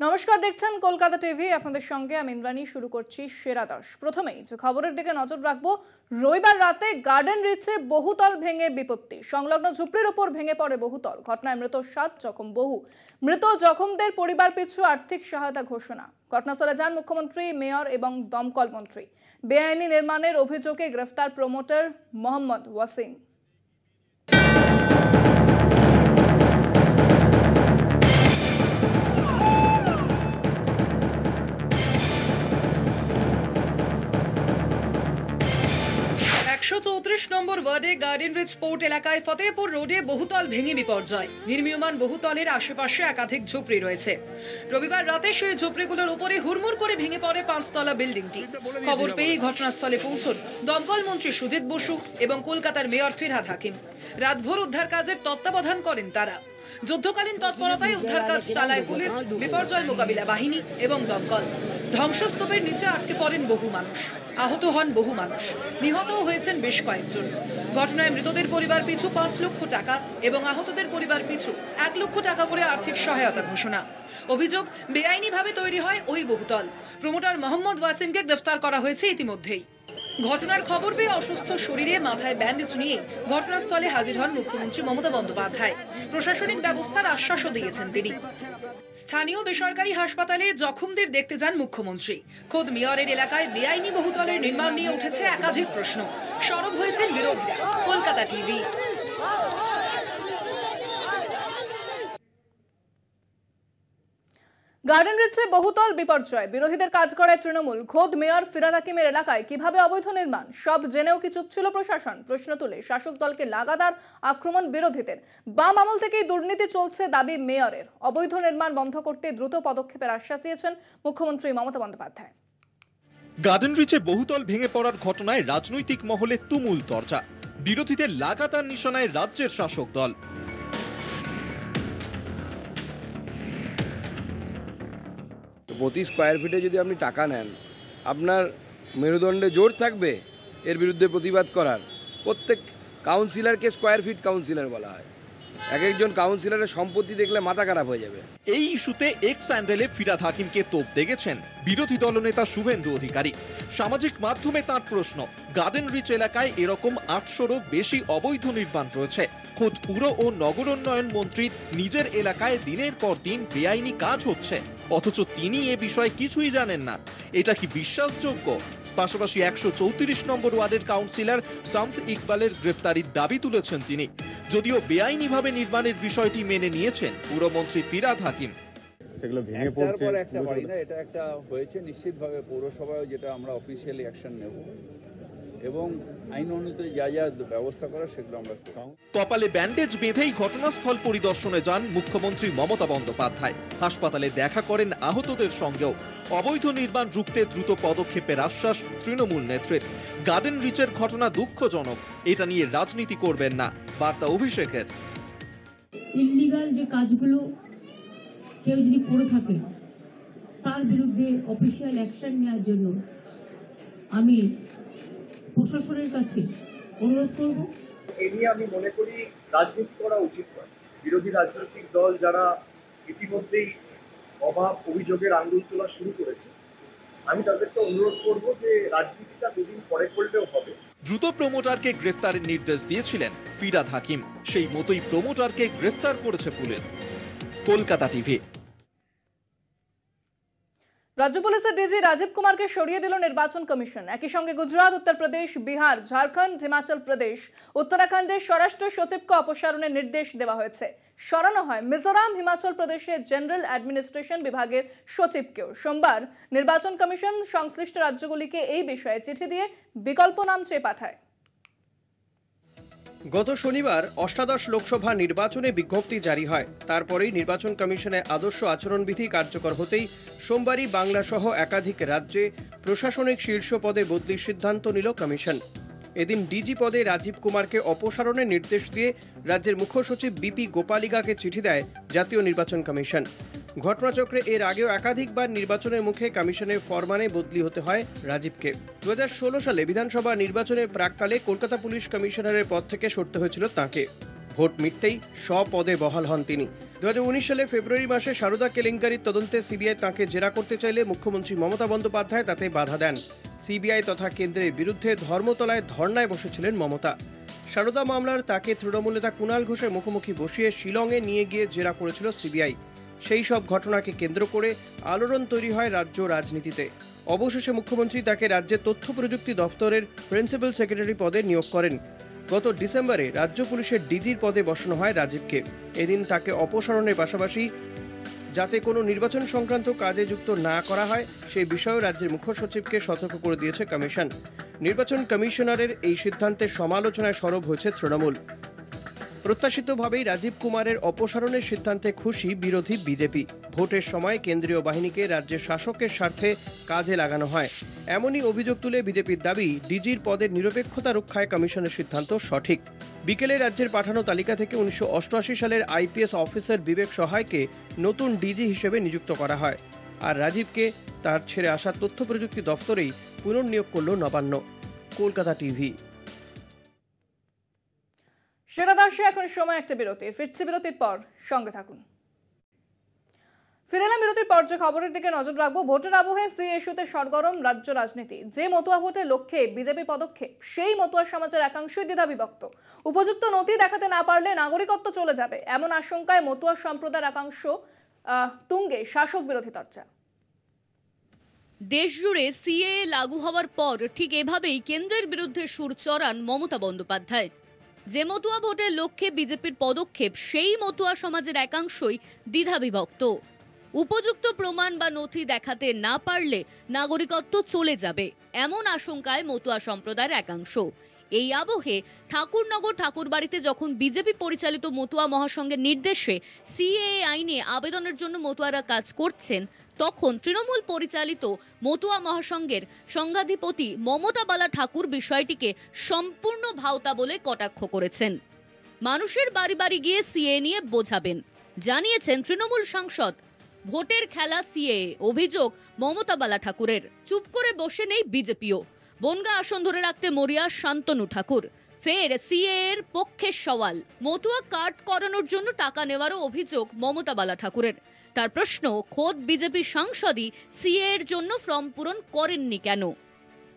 নমস্কার, দেখছেন কলকাতা টিভি। আপনাদের সঙ্গে আমি ইন্দ্রাণী। শুরু করছি সেরা 10। প্রথমেই যে খবরের দিকে নজর রাখবো, রবিবার রাতে গার্ডেন রিচে বহুতল ভেঙে বিপত্তি। সংলগ্ন ঝুপড়ির উপর ভেঙে পড়ে বহুতল। ঘটনায় মৃত 7, জখম বহু। মৃত জখমদের পরিবার পিছু আর্থিক সহায়তা ঘোষণা। ঘটনাস্থলে যান মুখ্যমন্ত্রী, মেয়র এবং দমকল মন্ত্রী। বেআইনি নির্মাণের অভিযোগে গ্রেফতার প্রমোটার মোহাম্মদ ওয়াসিম। নম্বর ওয়ার্ডে গার্ডেন রিচ পোর্ট এলাকায় ফতেহপুর রোডে বহুতল ভেঙে বিপর্যয়। নির্মীয়মান বহুতলের আশেপাশে একাধিক ঝুপড়ি রয়েছে। রবিবার রাতে সেই ঝুপড়িগুলোর উপরে হুড়মুড় করে ভেঙে পড়ে 5তলা বিল্ডিংটি। খবর পেয়ে ঘটনাস্থলে পৌঁছন দমকল মন্ত্রী সুজিত বসু এবং কলকাতার মেয়র ফিরহাদ হাকিম। রাতভর উদ্ধার কাজের তত্ত্বাবধান করেন তারা। যুদ্ধকালীন তৎপরতায় উদ্ধার কাজ চালায় পুলিশ, বিপর্যয় মোকাবিলা বাহিনী এবং দমকল। ধ্বংসস্তূপের নিচে আটকে পড়েন বহু মানুষ, আহত হন বহু মানুষ, নিহতও হয়েছেন বেশ কয়েকজন। ঘটনায় মৃতদের পরিবার পিছু 5 লক্ষ টাকা এবং আহতদের পরিবার পিছু 1 লক্ষ টাকা করে আর্থিক সহায়তা ঘোষণা। অভিযোগ, বেআইনিভাবে তৈরি হয় ওই বহুতল। প্রমোটার মোহাম্মদ ওয়াসিমকে গ্রেফতার করা হয়েছে ইতিমধ্যেই। ঘটনার খবর পেয়ে অসুস্থ শরীরে মাথায় ব্যান্ডেজ নিয়ে ঘটনাস্থলে হাজির হন মুখ্যমন্ত্রী মমতা বন্দ্যোপাধ্যায়। প্রশাসনিক ব্যবস্থার আশ্বাসও দিয়েছেন তিনি। স্থানীয় বেসরকারি হাসপাতালে জখমদের দেখতে যান মুখ্যমন্ত্রী। খোদ মেয়রের এলাকায় বেআইনি বহুতলের নির্মাণ নিয়ে উঠেছে একাধিক প্রশ্ন। সরব হয়েছেন বিরোধীরা। কলকাতা টিভি। গার্ডেন রিচে বহুতল বিপর্যয়, বিরোধীদের কাজ করায় তৃণমূল। খোদ মেয়র ফিরহাদ হাকিমের এলাকায় কিভাবে অবৈধ নির্মাণ, সব জেনেও কি চুপ ছিল প্রশাসন? প্রশ্ন তুলে শাসক দলকে লাগাতার আক্রমণ বিরোধীদের। বাম আমল থেকেই দুর্নীতি চলছে দাবি মেয়রের। অবৈধ নির্মাণ বন্ধ করতে দ্রুত পদক্ষেপের আশ্বাস দিয়েছেন মুখ্যমন্ত্রী মমতা বন্দ্যোপাধ্যায়। গার্ডেন রিচে বহুতল ভেঙে পড়ার ঘটনায় রাজনৈতিক মহলে তুমুল চর্চা। বিরোধীদের লাগাতার নিশানায় রাজ্যের শাসক দল। প্রতি স্কোয়ার ফিটে যদি আপনি টাকা নেন, আপনার মেরুদণ্ডে জোর থাকবে এর বিরুদ্ধে প্রতিবাদ করার। প্রত্যেক কাউন্সিলরকে স্কোয়ার ফিট কাউন্সিলর বলা হয়। এক একজন কাউন্সিলরের সম্পত্তি দেখলে মাথা খারাপ হয়ে যাবে। এই ইস্যুতে এক্স স্যান্ডেলে ফিরহাদ হাকিমকে তোপ দেখেছেন বিরোধী দলনেতা শুভেন্দু অধিকারী। সামাজিক মাধ্যমে তাঁর প্রশ্ন, গার্ডেন রিচ এলাকায় এরকম 800রও বেশি অবৈধ নির্মাণ রয়েছে। খোদ পুর ও নগরোন্নয়ন মন্ত্রী নিজের এলাকায় দিনের পর দিন বেআইনি কাজ হচ্ছে, অথচ তিনি এ বিষয়ে কিছুই জানেন না। এটা কি বিশ্বাসযোগ্য? পাশাপাশি 134 নম্বর ওয়ার্ডের কাউন্সিলর শামস ইকবালের গ্রেফতারির দাবি তুলেছেন তিনি। যদিও বেআইনিভাবে নির্মাণের বিষয়টি মেনে নিয়েছেন পুরমন্ত্রী ফিরহাদ হাকিম। সেগুলো ভেঙে পড়ছে, একটা বাড়ি না, এটা একটা হয়েছে। নিশ্চিতভাবে পৌরসভায় যেটা আমরা অফিসিয়ালি অ্যাকশন নেব এবং আইন অনুযায়ী যা যা ব্যবস্থা করা সেগুলো আমরা করব। কপালে ব্যান্ডেজ বেঁধেই ঘটনাস্থল পরিদর্শনে যান মুখ্যমন্ত্রী মমতা বন্দ্যোপাধ্যায়। হাসপাতালে দেখা করেন আহতদের সঙ্গেও। অবৈধ নির্মাণ রুখতে দ্রুত পদক্ষেপের আশ্বাস তৃণমূল নেত্রীর। গার্ডেন রিচের ঘটনা দুঃখজনক, এটা নিয়ে রাজনীতি করবেন না, বার্তা অভিষেকের। ইল্লিগাল যে কাজগুলো কেউ যদি করে থাকে তার বিরুদ্ধে অফিসিয়াল অ্যাকশন নেওয়ার জন্য আমি প্রশাসনের কাছে অনুরোধ করব। এ নিয়ে আমি মনে করি রাজনীতি করা উচিত নয়। বিরোধী রাজনৈতিক দল যারা ইতিমধ্যেই অভাব অভিযোগের আঙুল তোলা শুরু করেছে, আমি তাদেরকে অনুরোধ করব যে রাজনীতিটা দুদিন পরে করলেও হবে। দ্রুত প্রমোটারকে গ্রেফতারের নির্দেশ দিয়েছিলেন ফিরহাদ হাকিম। সেই মতোই প্রমোটারকে গ্রেফতার করেছে পুলিশ। কলকাতা টিভি। রাজ্য পুলিশের ডিজি রাজীব কুমারকে সরিয়ে দিল নির্বাচন কমিশন। একই সঙ্গে গুজরাট, উত্তরপ্রদেশ, বিহার, ঝাড়খণ্ড, হিমাচল প্রদেশ, উত্তরাখণ্ডের স্বরাষ্ট্র সচিবকে অপসারণের নির্দেশ দেওয়া হয়েছে। সরানো হয় মিজোরাম, হিমাচল প্রদেশের জেনারেল অ্যাডমিনিস্ট্রেশন বিভাগের সচিবকেও। সোমবার নির্বাচন কমিশন সংশ্লিষ্ট রাজ্যগুলিকে এই বিষয়ে চিঠি দিয়ে বিকল্প নাম চেয়ে পাঠায়। গত শনিবার অষ্টাদশ লোকসভা নির্বাচনে বিজ্ঞপ্তি জারি হয়। তারপরেই নির্বাচন কমিশনের আদর্শ আচরণবিধি কার্যকর হতেই সোমবারই বাংলা সহ একাধিক রাজ্যে প্রশাসনিক শীর্ষ পদে বদলির সিদ্ধান্ত নিল কমিশন। এদিন ডিজি পদে রাজীব কুমারকে অপসারণের নির্দেশ দিয়ে রাজ্যের মুখ্য সচিব বিপি গোপালিকাকে চিঠি দেয় জাতীয় নির্বাচন কমিশন। ঘটনাচক্রে এর আগেও একাধিকবার নির্বাচনের মুখে কমিশনের ফরমানে বদলি হতে হয় রাজীবকে। 2016 সালে বিধানসভা নির্বাচনের প্রাককালে কলকাতা পুলিশ কমিশনারের পদ থেকে সরতে হয়েছিল তাঁকে। ভোট মিটতেই স্বপদে বহাল হন তিনি। 2019 সালে ফেব্রুয়ারি মাসে সারদা কেলেঙ্কারির তদন্তে সিবিআই তাঁকে জেরা করতে চাইলে মুখ্যমন্ত্রী মমতা বন্দ্যোপাধ্যায় তাতে বাধা দেন। সিবিআই তথা কেন্দ্রের বিরুদ্ধে ধর্মতলায় ধর্নায় বসেছিলেন মমতা। সারদা মামলার তাকে তৃণমূল নেতা কুণাল ঘোষের মুখোমুখি বসিয়ে শিলংয়ে নিয়ে গিয়ে জেরা করেছিল সিবিআই। সেই সব ঘটনাকে কেন্দ্র করে আলোড়ন তৈরি হয় রাজ্য রাজনীতিতে। অবশেষে মুখ্যমন্ত্রী তাকে রাজ্যের তথ্য প্রযুক্তি দপ্তরের প্রিন্সিপাল সেক্রেটারি পদে নিয়োগ করেন। গত ডিসেম্বরে রাজ্য পুলিশের ডিজির পদে বসানো হয় রাজীবকে। এদিন তাকে অপসারণের পাশাপাশি যাতে কোনো নির্বাচন সংক্রান্ত কাজে যুক্ত না করা হয় সেই বিষয়েও রাজ্যের মুখ্য সচিবকে সতর্ক করে দিয়েছে কমিশন। নির্বাচন কমিশনারের এই সিদ্ধান্তের সমালোচনায় সরব হয়েছে তৃণমূল। প্রত্যাশিতভাবেই রাজীব কুমারের অপসারণের সিদ্ধান্তে খুশি বিরোধী বিজেপি। ভোটের সময় কেন্দ্রীয় বাহিনীকে রাজ্যের শাসকের স্বার্থে কাজে লাগানো হয়, এমনই অভিযোগ তুলে বিজেপির দাবি ডিজির পদের নিরপেক্ষতা রক্ষায় কমিশনের সিদ্ধান্ত সঠিক। বিকেলে রাজ্যের পাঠানো তালিকা থেকে 1988 সালের আইপিএস অফিসার বিবেক সহায়কে নতুন ডিজি হিসেবে নিযুক্ত করা হয়, আর রাজীবকে তার ছেড়ে আসা তথ্য প্রযুক্তি দফতরেই পুনর্নিয়োগ করল নবান্ন। কলকাতা টিভি। সেরা দর্শক, এখন সময় একটা বিরতির। ফিরছি বিরতির পর, সঙ্গে থাকুন। ফিরে এলাম বিরতির পর। যে খবরের দিকে নজর রাখবো, ভোটের আবহে সিএ ইস্যুতে সরগরম রাজ্য রাজনীতি। যে মতুয়া ভোটের লক্ষ্যে বিজেপি পদক্ষেপ, সেই মতুয়া সমাজের একাংশই দ্বিধা বিভক্ত। উপযুক্ত নথি দেখাতে না পারলে নাগরিকত্ব চলে যাবে, এমন আশঙ্কায় মতুয়া সম্প্রদায়ের একাংশ তুঙ্গে শাসক বিরোধী চর্চা। দেশজুড়ে সিএএ লাগু হওয়ার পর ঠিক এভাবেই কেন্দ্রের বিরুদ্ধে সুর চড়ান মমতা বন্দ্যোপাধ্যায়। যে মতুয়া ভোটের লক্ষ্যে বিজেপির পদক্ষেপ, সেই মতুয়া সমাজের একাংশই দ্বিধাবিভক্ত। উপযুক্ত প্রমাণ বা নথি দেখাতে না পারলে নাগরিকত্ব চলে যাবে, এমন আশঙ্কায় মতুয়া সম্প্রদায়ের একাংশ। এই আবহে ঠাকুরনগর ঠাকুরবাড়িতে যখন বিজেপি পরিচালিত মতুয়া মহাসংঘের নির্দেশে সিএএ আইনে আবেদনের জন্য মতুয়ারা কাজ করছেন, তখন তৃণমূল পরিচালিত মতুয়া মহাসংঘের সংঘাধিপতি মমতা বালা ঠাকুর বিষয়টিকে সম্পূর্ণ ভাওতা বলে কটাক্ষ করেছেন। মানুষের বাড়ি বাড়ি গিয়ে সিএএ নিয়ে বোঝাবেন জানিয়েছেন তৃণমূল সাংসদ। ভোটের খেলা সিএএ, অভিযোগ মমতা বালা ঠাকুরের। চুপ করে বসে নেই বিজেপিও। বনগা আসন ধরে রাখতে মরিয়া শান্তনু ঠাকুর। ফের সিএএ এর পক্ষে সওয়াল। মতুয়া কার্ড করানোর জন্য টাকা নেওয়ারও অভিযোগ মমতা বালা ঠাকুরের। তার প্রশ্ন, খোদ বিজেপি সাংসদই সিএএ এর জন্য ফর্ম পূরণ করেননি কেন?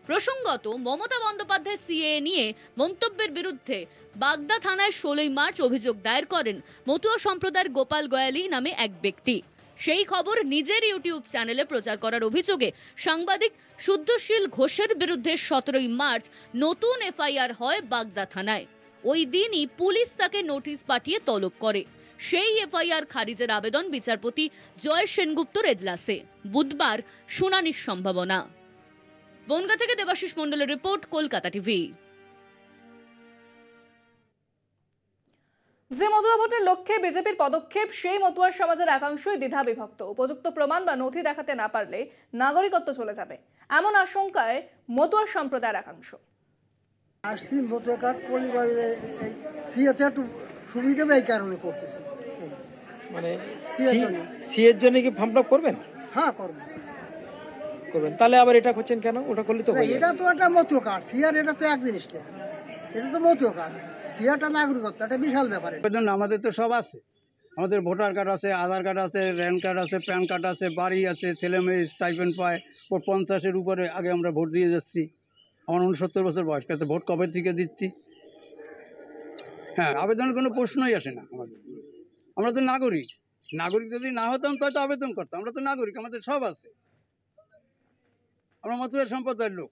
প্রসঙ্গত, মমতা বন্দ্যোপাধ্যায় সিএএ নিয়ে মন্তব্যের বিরুদ্ধে বাগদা থানায় 16 মার্চ অভিযোগ দায়ের করেন মতুয়া সম্প্রদায়ের গোপাল গয়ালি নামে এক ব্যক্তি। সেই খবর নিজের ইউটিউব চ্যানেলে প্রচার করার অভিযোগে সাংবাদিক শুদ্ধশীল ঘোষের বিরুদ্ধে 17 মার্চ নতুন এফআইআর হয় বাগদা থানায়। ওই দিনই পুলিশ তাকে নোটিশ পাঠিয়ে তলব করে। সেই এফআইআর খারিজের আবেদন বিচারপতি জয় সেনগুপ্তর এজলাসে। বুধবার শুনানির সম্ভাবনা। বনগা থেকে দেবাশিস মণ্ডলের রিপোর্ট, কলকাতা টিভি। যে মতুয়া ভোটের লক্ষ্যে বিজেপির পদক্ষেপ, সেই মতুয়া সমাজের একাংশই দ্বিধা বিভক্ত। উপযুক্ত প্রমাণ বা নথি দেখাতে না পারলে নাগরিকত্ব চলে যাবে, এমন আশঙ্কায় মতুয়া সম্প্রদায়ের একাংশ। আসছি মতুয়া কার্ড পরিবারে সিএতে একটু সুবিধা এই কারণে করতেছি। মানে সিএর জন্য কি ফর্ম ফিল করবেন? হ্যাঁ, করবেন। তাহলে আবার এটা করছেন কেন? ওটা করলে তো এটা তো একটা মতুয়া কার্ড, সিআর এটা তো এক জিনিস না, এটা তো মতুয়া কার্ড। সিআরটা নাগরিকত্ব, এটা বিশাল ব্যাপার। আমাদের তো সব আছে, আমাদের ভোটার কার্ড আছে, আধার কার্ড আছে, র্যান কার্ড আছে, প্যান কার্ড আছে, বাড়ি আছে, ছেলে মেয়ে স্টাইপেন্ড পায়। ওর 50-এর উপরে আগে আমরা ভোট দিয়ে যাচ্ছি। আমার 69 বছর বয়স, কাছে ভোট কবে থেকে দিচ্ছি। হ্যাঁ, আবেদনের কোনো প্রশ্নই আসে না আমাদের। আমরা তো নাগরিক। নাগরিক যদি না হতাম তাহলে তো আবেদন করতাম। আমরা তো নাগরিক, আমাদের সব আছে। আমরা মতুয়া সম্প্রদায়ের লোক,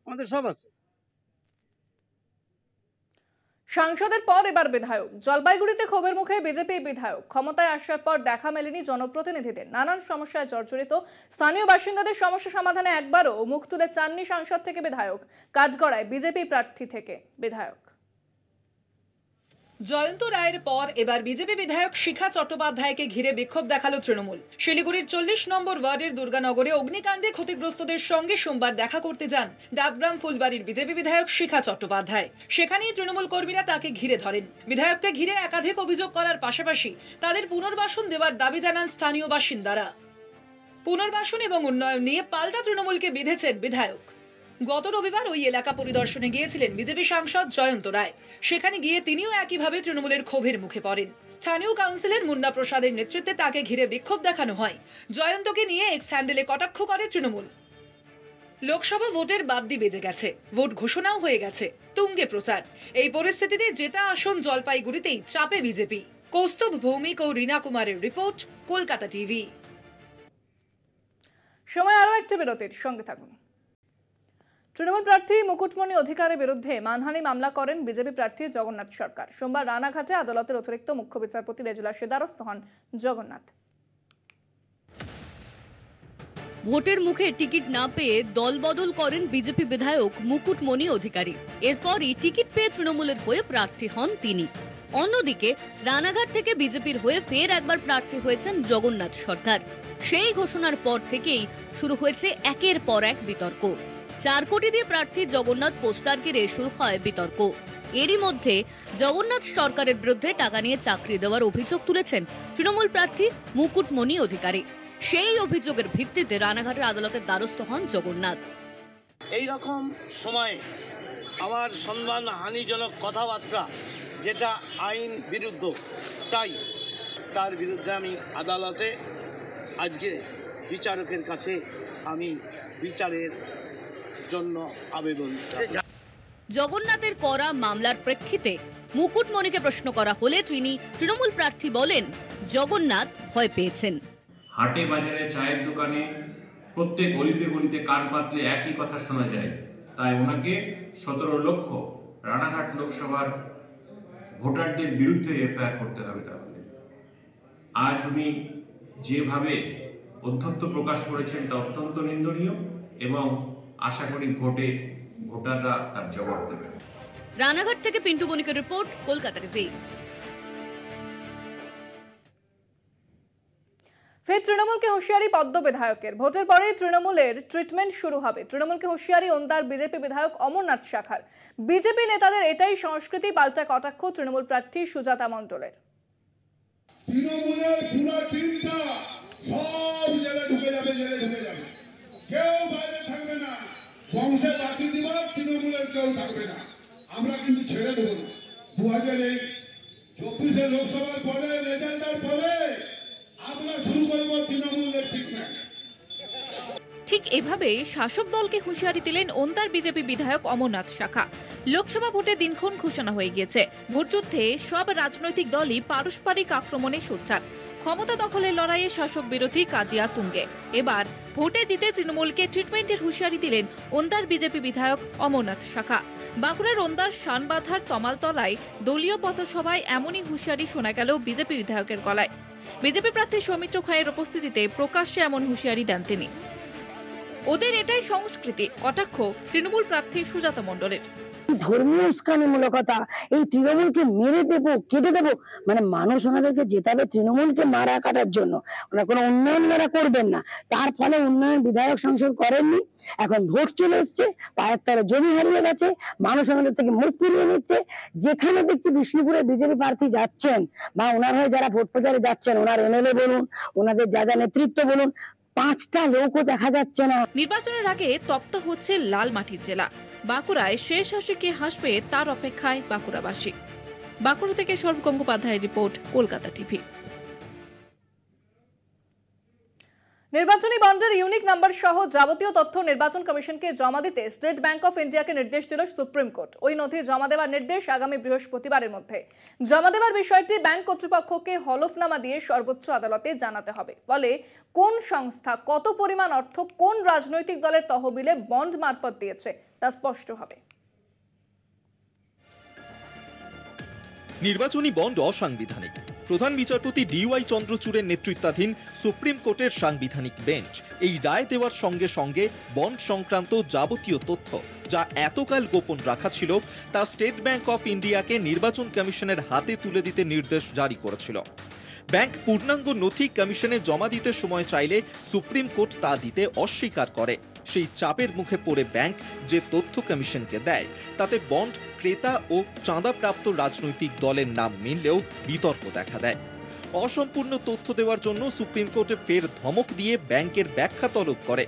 আমাদের সব আছে। সাংসদের পর এবার বিধায়ক। জলপাইগুড়িতে ক্ষোভের মুখে বিজেপি বিধায়ক। ক্ষমতায় আসার পর দেখা মেলেনি জনপ্রতিনিধিদের। নানান সমস্যায় জর্জরিত স্থানীয় বাসিন্দাদের সমস্যা সমাধানে একবারও মুখ তুলে চাননি সাংসদ থেকে বিধায়ক। কাঠগড়ায় বিজেপি প্রার্থী থেকে বিধায়ক। জয়ন্ত রায়ের পর এবার বিজেপি বিধায়ক শিখা চট্টোপাধ্যায়কে ঘিরে বিক্ষোভ দেখালো তৃণমূল। শিলিগুড়ির 40 নম্বর ওয়ার্ডের দুর্গানগরে অগ্নিকাণ্ডে ক্ষতিগ্রস্তদের সঙ্গে সোমবার দেখা করতে যান ডাবগ্রাম ফুলবাড়ির বিজেপি বিধায়ক শিখা চট্টোপাধ্যায়। সেখানেই তৃণমূল কর্মীরা তাকে ঘিরে ধরেন। বিধায়ককে ঘিরে একাধিক অভিযোগ করার পাশাপাশি তাদের পুনর্বাসন দেওয়ার দাবি জানান স্থানীয় বাসিন্দারা। পুনর্বাসন এবং উন্নয়ন নিয়ে পাল্টা তৃণমূলকে বিঁধেছেন বিধায়ক। গত রবিবার ওই এলাকা পরিদর্শনে গিয়েছিলেন বিজেপি সাংসদ জয়ন্ত রায়। সেখানে গিয়ে তিনিও একইভাবে তৃণমূলের ক্ষোভের মুখে পড়েন। স্থানীয় কাউন্সিলর মুন্না প্রসাদের নেতৃত্বে তাকে ঘিরে বিক্ষোভ দেখানো হয়। জয়ন্তকে নিয়ে এক্স হ্যান্ডেলে কটাক্ষ করে তৃণমূল। লোকসভা ভোটের বাদ্যি বেজে গেছে, ভোট ঘোষণাও হয়ে গেছে, তুঙ্গে প্রচার। এই পরিস্থিতিতে জেতা আসন জলপাইগুড়িতেই চাপে বিজেপি। কৌস্তভ ভৌমিক ও রীনা কুমারের রিপোর্ট, কলকাতা টিভি। সময় আরো একটি বিরতির, সঙ্গে থাকুন। তৃণমূল প্রার্থী মুকুটমণি অধিকারের বিরুদ্ধে মানহানি মামলা করেন বিজেপি প্রার্থী জগন্নাথ সরকার। সোমবার রানাঘাটে আদালতের অতিরিক্ত মুখ্য বিচারপতি রেজুলার দ্বারস্থ হন জগন্নাথ। ভোটের মুখে টিকিট না পেয়ে দলবদল করেন বিজেপি বিধায়ক মুকুটমণি অধিকারী। এরপরই টিকিট পেয়ে তৃণমূলের হয়ে প্রার্থী হন তিনি। অন্যদিকে রানাঘাট থেকে বিজেপির হয়ে ফের একবার প্রার্থী হয়েছেন জগন্নাথ সরকার। সেই ঘোষণার পর থেকেই শুরু হয়েছে একের পর এক বিতর্ক। 4 কোটি দিয়ে প্রার্থী জগন্নাথ পোস্টার ঘিরে শুরু হয় বিতর্ক। এরই মধ্যে জগন্নাথ সরকারের বিরুদ্ধে টাকা নিয়ে চাকরি দেওয়ার অভিযোগ তুলেছেন তৃণমূল প্রার্থী মুকুটমণি অধিকারী। সেই অভিযোগের ভিত্তিতে রানাঘাটের আদালতের দ্বারস্থ হন জগন্নাথ। এই রকম সময়ে আমার সম্মান হানিজনক কথাবার্তা, যেটা আইন বিরুদ্ধ, তাই তার বিরুদ্ধে আমি আদালতে আজকে বিচারকের কাছে আমি বিচারের জন্য আবেদন। জগন্নাথের করা মামলার প্রেক্ষিতে মুকুটমণিকে প্রশ্ন করা হলে তিনি তৃণমূল প্রার্থী বলেন, জগন্নাথ ভয় পেয়েছেন। হাটে বাজারে, চায়ের দোকানে, প্রত্যেক গলিতে গলিতে কান পাতলে একই কথা শোনা যায়। তাই ওনাকে 17 লক্ষ রানাঘাট লোকসভার ভোটারদের বিরুদ্ধে এফআইআর করতে হবে। তাহলে আজ উনি যেভাবে অধ্যত্ব প্রকাশ করেছেন তা অত্যন্ত নিন্দনীয় এবং আশা করি ভোটাররা তার জবাব দেবেন। রানাঘাট থেকে পিন্টু বণিকের রিপোর্ট, কলকাতা টিভি। ফের তৃণমূলকে হুঁশিয়ারি পদ্ম বিধায়কের। ভোটের পরেই তৃণমূলের ট্রিটমেন্ট শুরু হবে। তৃণমূলকে হুঁশিয়ারি ওন্দার বিজেপি বিধায়ক অমরনাথ শাখার। বিজেপি নেতাদের এটাই সংস্কৃতি, পাল্টা কটাক্ষ তৃণমূল প্রার্থী সুজাতা মণ্ডলের। তৃণমূলের পুরো টিমটা সব জেলে ঢুকে যাবে, কেউ বাইরে থাকবে না। বংশে বাকি দিবার তৃণমূলের কেউ থাকবে না। আমরা কিন্তু ছেড়ে দেবো না। 2024 লোকসভার পরে, রেজাল্টের পরে আমরা শুরু করব তৃণমূলের ট্রিটমেন্ট। ঠিক এভাবে শাসক দলকে হুঁশিয়ারি দিলেন ওন্দার বিজেপি বিধায়ক অমরনাথ শাখা। লোকসভা ভোটে দিনক্ষণ ঘোষণা হয়ে গিয়েছে। ভোটযুদ্ধে সব রাজনৈতিক দলই পারস্পরিক আক্রমণে সোচ্চার। ক্ষমতা দখলের লড়াইয়ে শাসক বিরোধী কাজিয়া তুঙ্গে। এবার ভোটে জিতে তৃণমূলকে ট্রিটমেন্টের হুঁশিয়ারি দিলেন ওন্দার বিজেপি বিধায়ক অমরনাথ শাখা। বাঁকুড়ার ওন্দার শানবাঁধার তমালতলায় দলীয় পথসভায় এমনই হুঁশিয়ারি শোনা গেল বিজেপি বিধায়কের গলায়। বিজেপি প্রার্থী সৌমিত্র খায়ের উপস্থিতিতে প্রকাশ্যে এমন হুঁশিয়ারি দেন তিনি। ওদের এটাই সংস্কৃতি, কটাক্ষ তৃণমূল প্রার্থী সুজাতা মণ্ডলের। ধর্মীয় উস্কানিমূলকতা, এই তৃণমূলকে মেরে দেবো, কেটে দেবো, মানে মানুষ ওনাদেরকে জেতাবে তৃণমূলকে মারা কাটার জন্য। ওনারা কোনো উন্নয়ন ওনারা করবেন না, তার ফলে উন্নয়ন বিধায়ক সাংসদ করেননি। এখন ভোট চলে এসছে, পায়ের তলে জমি হারিয়ে গেছে, মানুষ ওনাদের থেকে মুখ ফিরিয়ে নিচ্ছে। যেখানে দেখছি বিষ্ণুপুরে বিজেপি প্রার্থী যাচ্ছেন বা ওনার হয়ে যারা ভোট প্রচারে যাচ্ছেন, ওনার এমএলএ বলুন, ওনাদের যা নেতৃত্ব বলুন, 5টা লোকও দেখা যাচ্ছে না। নির্বাচনের আগে তপ্ত হচ্ছে লাল মাটির জেলা। বাঁকুড়ায় শেষ হাসি কে হাসবে তার অপেক্ষায় বাঁকুড়াবাসী। বাঁকুড়া থেকে সৌরভ গঙ্গোপাধ্যায়ের রিপোর্ট, কলকাতা টিভি। নির্বাচনী বন্ডের ইউনিক নাম্বার সহ যাবতীয় তথ্য নির্বাচন কমিশনকে জমা দিতে স্টেট ব্যাংক অফ ইন্ডিয়াকে নির্দেশ দিল সুপ্রিম কোর্ট। ওই নথি জমা দেওয়ার নির্দেশ আগামী বৃহস্পতিবারের মধ্যে। জমা দেওয়ার বিষয়টি ব্যাংক কর্তৃপক্ষকে হলফনামা দিয়ে সর্বোচ্চ আদালতে জানাতে হবে। ফলে কোন সংস্থা কত পরিমাণ অর্থ কোন রাজনৈতিক দলের তহবিলে বন্ড মারফত দিয়েছে তা স্পষ্ট হবে। নির্বাচনী বন্ড অসাংবিধানিক। প্রধান বিচারপতি DY চন্দ্রচূড়ের নেতৃত্বাধীন সুপ্রিম কোর্টের সাংবিধানিক বেঞ্চ এই রায় দেওয়ার সঙ্গে সঙ্গে বন্ড সংক্রান্ত যাবতীয় তথ্য যা এতকাল গোপন রাখা ছিল তা স্টেট ব্যাংক অফ ইন্ডিয়াকে নির্বাচন কমিশনের হাতে তুলে দিতে নির্দেশ জারি করেছিল। ব্যাংক পূর্ণাঙ্গ নথি কমিশনে জমা দিতে সময় চাইলে সুপ্রিম কোর্ট তা দিতে অস্বীকার করে। সেই চাপের মুখে পড়ে ব্যাংক যে তথ্য কমিশনকে দেয় তাতে বন্ড ক্রেতা ও চাঁদাপ্রাপ্ত রাজনৈতিক দলের নাম মিললেও বিতর্ক দেখা দেয়। অসম্পূর্ণ তথ্য দেওয়ার জন্য সুপ্রিম কোর্টে ফের ধমক দিয়ে ব্যাংকের ব্যাখ্যা তলব করে।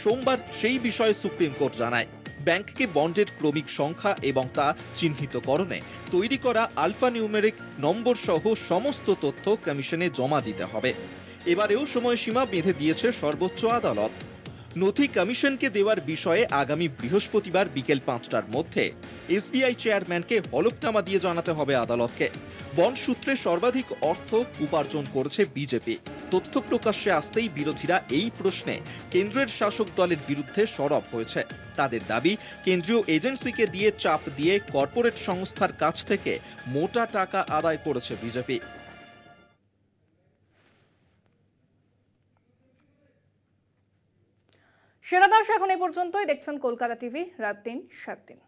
সোমবার সেই বিষয়ে সুপ্রিম কোর্ট জানায় ব্যাংককে বন্ডের ক্রমিক সংখ্যা এবং তা চিহ্নিতকরণে তৈরি করা আলফানিউমেরিক নম্বর সহ সমস্ত তথ্য কমিশনে জমা দিতে হবে। এবারেও সময়সীমা বেঁধে দিয়েছে সর্বোচ্চ আদালত। নথি কমিশনকে দেওয়ার বিষয়ে আগামী বৃহস্পতিবার বিকেল 5টার মধ্যে এসবিআই চেয়ারম্যানকে হলফনামা দিয়ে জানাতে হবে আদালতকে। বন্ড সূত্রে সর্বাধিক অর্থ উপার্জন করেছে বিজেপি। তথ্য প্রকাশ্যে আসতেই বিরোধীরা এই প্রশ্নে কেন্দ্রের শাসক দলের বিরুদ্ধে সরব হয়েছে। তাদের দাবি, কেন্দ্রীয় এজেন্সিকে দিয়ে চাপ দিয়ে কর্পোরেট সংস্থার কাছ থেকে মোটা টাকা আদায় করেছে বিজেপি। সেরা দাস এখন এই পর্যন্তই। দেখছেন কলকাতা টিভি, রাত ৩, ৭ দিন।